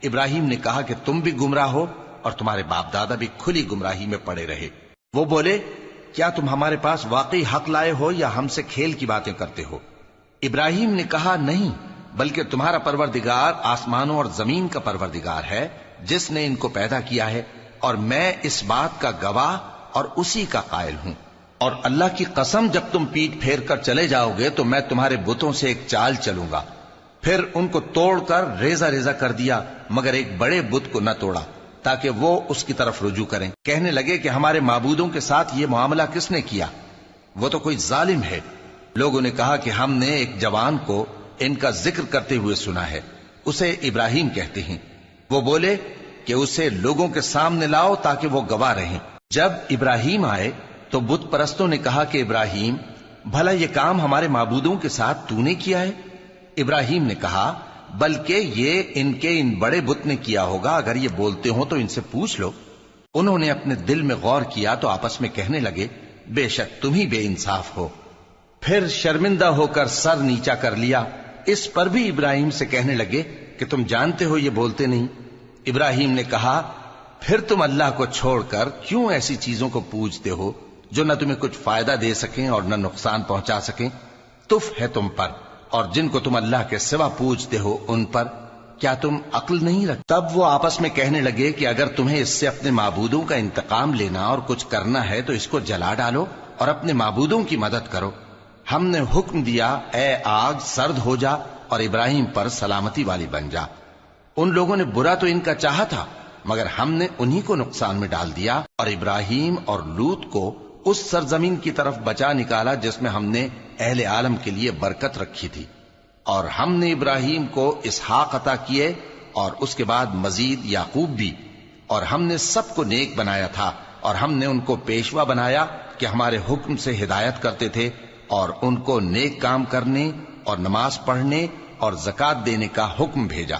ابراہیم نے کہا کہ تم بھی گمراہ ہو اور تمہارے باپ دادا بھی کھلی گمراہی میں پڑے رہے۔ وہ بولے کیا تم ہمارے پاس واقعی حق لائے ہو یا ہم سے کھیل کی باتیں کرتے ہو؟ ابراہیم نے کہا نہیں، بلکہ تمہارا پروردگار آسمانوں اور زمین کا پروردگار ہے جس نے ان کو پیدا کیا ہے، اور میں اس بات کا گواہ اور اسی کا قائل ہوں۔ اور اللہ کی قسم جب تم پیٹ پھیر کر چلے جاؤ گے تو میں تمہارے بتوں سے ایک چال چلوں گا۔ پھر ان کو توڑ کر ریزہ ریزہ کر دیا، مگر ایک بڑے بت کو نہ توڑا تاکہ وہ اس کی طرف رجوع کریں۔ کہنے لگے کہ ہمارے معبودوں کے ساتھ یہ معاملہ کس نے کیا؟ وہ تو کوئی ظالم ہے۔ لوگوں نے کہا کہ ہم نے ایک جوان کو ان کا ذکر کرتے ہوئے سنا ہے، اسے ابراہیم کہتے ہیں۔ وہ بولے کہ اسے لوگوں کے سامنے لاؤ تاکہ وہ گواہ رہیں۔ جب ابراہیم آئے تو بت پرستوں نے کہا کہ ابراہیم، بھلا یہ کام ہمارے معبودوں کے ساتھ تو نے کیا ہے؟ ابراہیم نے کہا بلکہ یہ ان بڑے بت نے کیا ہوگا، اگر یہ بولتے ہوں تو ان سے پوچھ لو۔ انہوں نے اپنے دل میں غور کیا تو آپس میں کہنے لگے بے شک تم ہی بے انصاف ہو۔ پھر شرمندہ ہو کر سر نیچا کر لیا۔ اس پر بھی ابراہیم سے کہنے لگے کہ تم جانتے ہو یہ بولتے نہیں۔ ابراہیم نے کہا پھر تم اللہ کو چھوڑ کر کیوں ایسی چیزوں کو پوجتے ہو جو نہ تمہیں کچھ فائدہ دے سکیں اور نہ نقصان پہنچا سکیں؟ تف ہے تم پر اور جن کو تم اللہ کے سوا پوجتے ہو ان پر، کیا تم عقل نہیں رکھتے؟ تب وہ آپس میں کہنے لگے کہ اگر تمہیں اس سے اپنے معبودوں کا انتقام لینا اور کچھ کرنا ہے تو اس کو جلا ڈالو اور اپنے معبودوں کی مدد کرو۔ ہم نے حکم دیا اے آگ سرد ہو جا اور ابراہیم پر سلامتی والی بن جا۔ ان لوگوں نے برا تو ان کا چاہا تھا، مگر ہم نے انہی کو نقصان میں ڈال دیا اور ابراہیم اور لوط کو اس سرزمین کی طرف بچا نکالا جس میں ہم نے اہل عالم کے لیے برکت رکھی تھی۔ اور ہم نے ابراہیم کو اسحاق عطا کیے اور اس کے بعد مزید یعقوب بھی، اور ہم نے سب کو نیک بنایا تھا، اور ہم نے ان کو پیشوا بنایا کہ ہمارے حکم سے ہدایت کرتے تھے، اور ان کو نیک کام کرنے اور نماز پڑھنے اور زکوٰۃ دینے کا حکم بھیجا،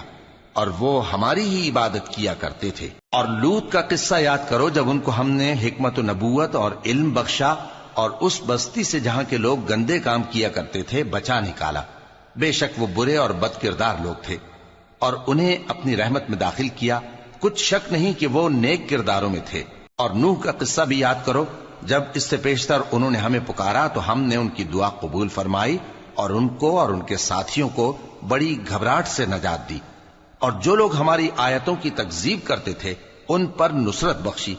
اور وہ ہماری ہی عبادت کیا کرتے تھے۔ اور لوط کا قصہ یاد کرو جب ان کو ہم نے حکمت و نبوت اور علم بخشا اور اس بستی سے جہاں کے لوگ گندے کام کیا کرتے تھے بچا نکالا۔ بے شک وہ برے اور بد کردار لوگ تھے، اور انہیں اپنی رحمت میں داخل کیا، کچھ شک نہیں کہ وہ نیک کرداروں میں تھے۔ اور نوح کا قصہ بھی یاد کرو جب اس سے پیشتر انہوں نے ہمیں پکارا تو ہم نے ان کی دعا قبول فرمائی اور ان کو اور ان کے ساتھیوں کو بڑی گھبراہٹ سے نجات دی، اور جو لوگ ہماری آیتوں کی تکذیب کرتے تھے ان پر نصرت بخشی۔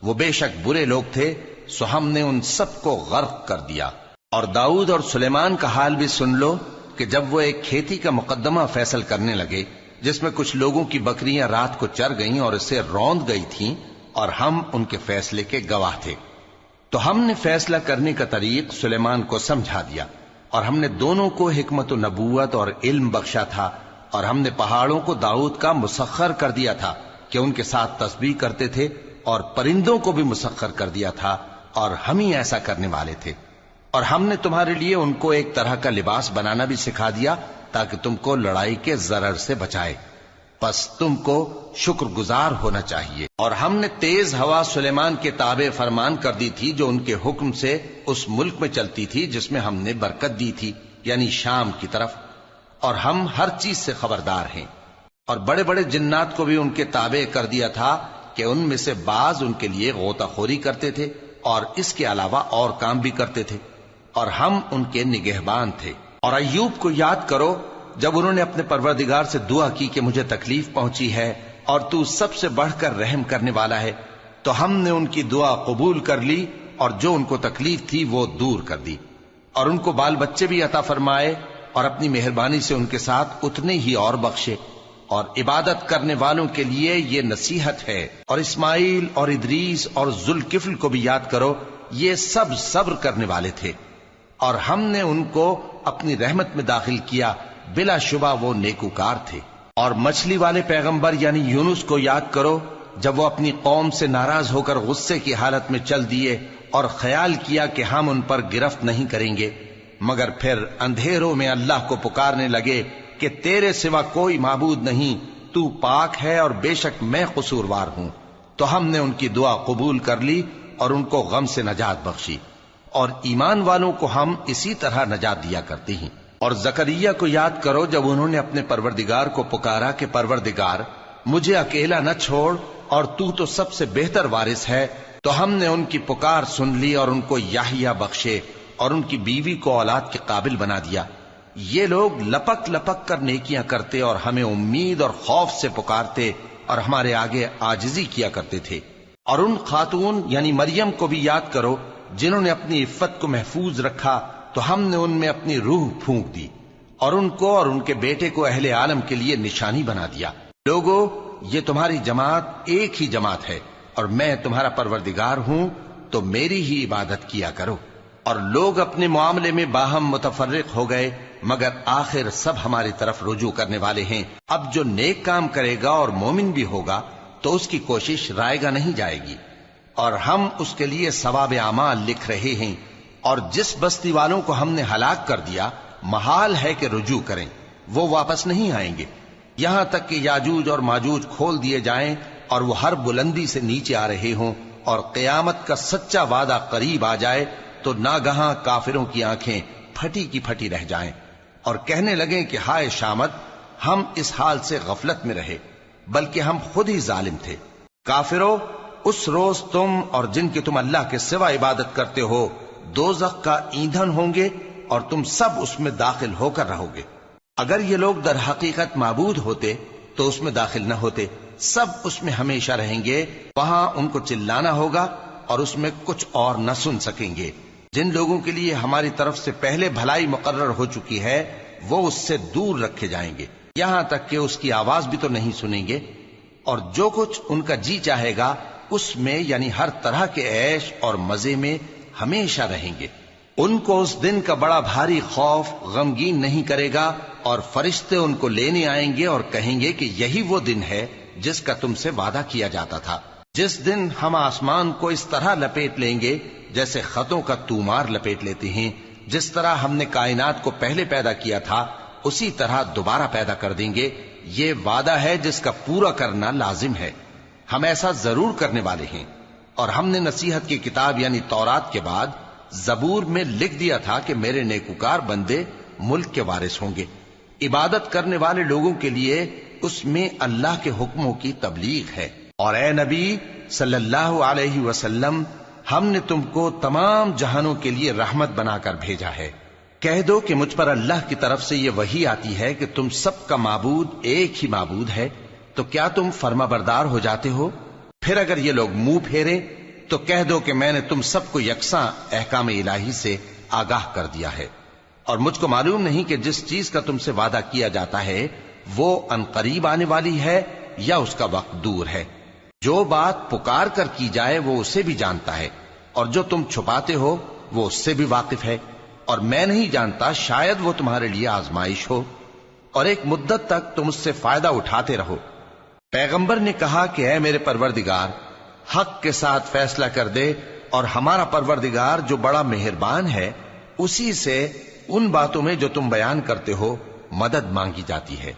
وہ بے شک برے لوگ تھے، سو ہم نے ان سب کو غرق کر دیا۔ اور داؤد اور سلیمان کا حال بھی سن لو کہ جب وہ ایک کھیتی کا مقدمہ فیصل کرنے لگے جس میں کچھ لوگوں کی بکریاں رات کو چر گئیں اور اسے روند گئی تھیں، اور ہم ان کے فیصلے کے گواہ تھے، تو ہم نے فیصلہ کرنے کا طریق سلیمان کو سمجھا دیا، اور ہم نے دونوں کو حکمت و نبوت اور علم بخشا تھا، اور ہم نے پہاڑوں کو داؤد کا مسخر کر دیا تھا کہ ان کے ساتھ تسبیح کرتے تھے، اور پرندوں کو بھی مسخر کر دیا تھا، اور ہم ہی ایسا کرنے والے تھے۔ اور ہم نے تمہارے لیے ان کو ایک طرح کا لباس بنانا بھی سکھا دیا تاکہ تم کو لڑائی کے ضرر سے بچائے، پس تم کو شکر گزار ہونا چاہیے۔ اور ہم نے تیز ہوا سلیمان کے تابع فرمان کر دی تھی جو ان کے حکم سے اس ملک میں چلتی تھی جس میں ہم نے برکت دی تھی، یعنی شام کی طرف، اور ہم ہر چیز سے خبردار ہیں۔ اور بڑے بڑے جنات کو بھی ان کے تابع کر دیا تھا کہ ان میں سے بعض ان کے لیے غوطہ خوری کرتے تھے اور اس کے علاوہ اور کام بھی کرتے تھے، اور ہم ان کے نگہبان تھے۔ اور ایوب کو یاد کرو جب انہوں نے اپنے پروردگار سے دعا کی کہ مجھے تکلیف پہنچی ہے اور تو سب سے بڑھ کر رحم کرنے والا ہے، تو ہم نے ان کی دعا قبول کر لی اور جو ان کو تکلیف تھی وہ دور کر دی، اور ان کو بال بچے بھی عطا فرمائے، اور اپنی مہربانی سے ان کے ساتھ اتنے ہی اور بخشے۔ اور عبادت کرنے والوں کے لیے یہ نصیحت ہے۔ اور اسماعیل اور ادریس اور ذوالکفل کو بھی یاد کرو، یہ سب صبر کرنے والے تھے، اور ہم نے ان کو اپنی رحمت میں داخل کیا، بلا شبہ وہ نیکوکار تھے۔ اور مچھلی والے پیغمبر یعنی یونس کو یاد کرو جب وہ اپنی قوم سے ناراض ہو کر غصے کی حالت میں چل دیے اور خیال کیا کہ ہم ان پر گرفت نہیں کریں گے، مگر پھر اندھیروں میں اللہ کو پکارنے لگے کہ تیرے سوا کوئی معبود نہیں، تو پاک ہے اور بے شک میں قصوروار ہوں، تو ہم نے ان کی دعا قبول کر لی اور ان کو غم سے نجات بخشی، اور ایمان والوں کو ہم اسی طرح نجات دیا کرتے ہیں۔ اور زکریا کو یاد کرو جب انہوں نے اپنے پروردگار کو پکارا کہ پروردگار مجھے اکیلا نہ چھوڑ اور تو سب سے بہتر وارث ہے۔ تو ہم نے ان کی پکار سن لی اور ان کو یحییٰ بخشے اور ان کی بیوی کو اولاد کے قابل بنا دیا۔ یہ لوگ لپک لپک کر نیکیاں کرتے اور ہمیں امید اور خوف سے پکارتے اور ہمارے آگے عاجزی کیا کرتے تھے۔ اور ان خاتون یعنی مریم کو بھی یاد کرو جنہوں نے اپنی عفت کو محفوظ رکھا، تو ہم نے ان میں اپنی روح پھونک دی اور ان کو اور ان کے بیٹے کو اہل عالم کے لیے نشانی بنا دیا۔ لوگو، یہ تمہاری جماعت ایک ہی جماعت ہے اور میں تمہارا پروردگار ہوں، تو میری ہی عبادت کیا کرو۔ اور لوگ اپنے معاملے میں باہم متفرق ہو گئے، مگر آخر سب ہماری طرف رجوع کرنے والے ہیں۔ اب جو نیک کام کرے گا اور مومن بھی ہوگا تو اس کی کوشش رائے گا نہیں جائے گی، اور ہم اس کے لیے ثواب اعمال لکھ رہے ہیں۔ اور جس بستی والوں کو ہم نے ہلاک کر دیا، محال ہے کہ رجوع کریں، وہ واپس نہیں آئیں گے، یہاں تک کہ یاجوج اور ماجوج کھول دیے جائیں اور وہ ہر بلندی سے نیچے آ رہے ہوں، اور قیامت کا سچا وعدہ قریب آ جائے تو ناگہاں کافروں کی آنکھیں پھٹی کی پھٹی رہ جائیں اور کہنے لگیں کہ ہائے شامت، ہم اس حال سے غفلت میں رہے، بلکہ ہم خود ہی ظالم تھے۔ کافرو، اس روز تم اور جن کی تم اللہ کے سوا عبادت کرتے ہو دوزخ کا ایندھن ہوں گے اور تم سب اس میں داخل ہو کر رہو گے۔ اگر یہ لوگ در حقیقت معبود ہوتے تو اس میں داخل نہ ہوتے، سب اس میں ہمیشہ رہیں گے، وہاں ان کو چلانا ہوگا اور اس میں کچھ اور نہ سن سکیں گے۔ جن لوگوں کے لیے ہماری طرف سے پہلے بھلائی مقرر ہو چکی ہے وہ اس سے دور رکھے جائیں گے، یہاں تک کہ اس کی آواز بھی تو نہیں سنیں گے، اور جو کچھ ان کا جی چاہے گا اس میں یعنی ہر طرح کے عیش اور مزے میں ہمیشہ رہیں گے۔ ان کو اس دن کا بڑا بھاری خوف غمگین نہیں کرے گا، اور فرشتے ان کو لینے آئیں گے اور کہیں گے کہ یہی وہ دن ہے جس کا تم سے وعدہ کیا جاتا تھا، جس دن ہم آسمان کو اس طرح لپیٹ لیں گے جیسے خطوں کا تومار لپیٹ لیتے ہیں۔ جس طرح ہم نے کائنات کو پہلے پیدا کیا تھا اسی طرح دوبارہ پیدا کر دیں گے۔ یہ وعدہ ہے جس کا پورا کرنا لازم ہے، ہم ایسا ضرور کرنے والے ہیں۔ اور ہم نے نصیحت کی کتاب یعنی تورات کے بعد زبور میں لکھ دیا تھا کہ میرے نیکوکار بندے ملک کے وارث ہوں گے۔ عبادت کرنے والے لوگوں کے لیے اس میں اللہ کے حکموں کی تبلیغ ہے۔ اور اے نبی صلی اللہ علیہ وسلم، ہم نے تم کو تمام جہانوں کے لیے رحمت بنا کر بھیجا ہے۔ کہہ دو کہ مجھ پر اللہ کی طرف سے یہ وحی آتی ہے کہ تم سب کا معبود ایک ہی معبود ہے، تو کیا تم فرما بردار ہو جاتے ہو؟ پھر اگر یہ لوگ منہ پھیرے تو کہہ دو کہ میں نے تم سب کو یکساں احکام الہی سے آگاہ کر دیا ہے، اور مجھ کو معلوم نہیں کہ جس چیز کا تم سے وعدہ کیا جاتا ہے وہ عنقریب آنے والی ہے یا اس کا وقت دور ہے۔ جو بات پکار کر کی جائے وہ اسے بھی جانتا ہے، اور جو تم چھپاتے ہو وہ اس سے بھی واقف ہے، اور میں نہیں جانتا، شاید وہ تمہارے لیے آزمائش ہو، اور ایک مدت تک تم اس سے فائدہ اٹھاتے رہو۔ پیغمبر نے کہا کہ اے میرے پروردگار، حق کے ساتھ فیصلہ کر دے، اور ہمارا پروردگار جو بڑا مہربان ہے اسی سے ان باتوں میں جو تم بیان کرتے ہو مدد مانگی جاتی ہے۔